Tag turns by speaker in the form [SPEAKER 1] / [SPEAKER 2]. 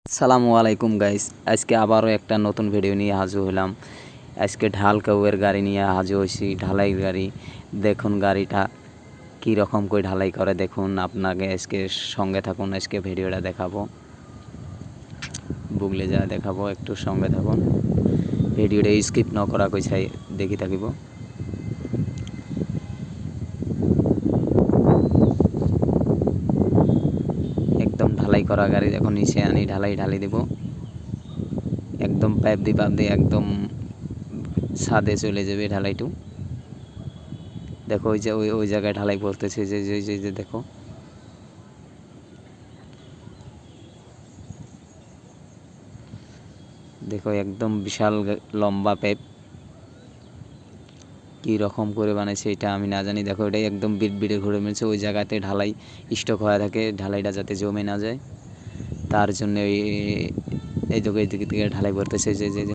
[SPEAKER 1] আসসালামু আলাইকুম গাইস, আজকে আবারও একটা নতুন ভিডিও নিয়ে হাজির হলাম। আজকে ঢাল কাউয়ের গাড়ি নিয়ে হাজির হয়েছি, ঢালাই গাড়ি। দেখুন গাড়িটা কি রকম করে ঢালাই করে, দেখুন। আপনাকে আজকে সঙ্গে থাকুন, আজকে ভিডিওটা দেখাবো, বুগলে যা দেখাবো, একটু সঙ্গে থাকুন। ভিডিওটা স্কিপ ন করা কই চাই দেখি থাকিব। একদম ঢালাই করা গাড়ি, দেখুন নিচে আনি ঢালাই দিব। একদম পাইপ দিয়ে একদম ছাদে চলে যাবে ঢালাইটু। দেখো ওই যে ওই জায়গায় ঢালাই করতেছে, যে দেখো। দেখো একদম বিশাল লম্বা পাইপ, কি রকম করে বানাইছে এটা আমি না জানি। দেখো এটাই একদম বিড়ে ঘুরে মেরেছে, ওই জায়গাতে ঢালাই স্টক হয়ে থাকে, ঢালাইটা যাতে জমে না যায় তার জন্য এই দিক থেকে ঢালাই করতেছে। যে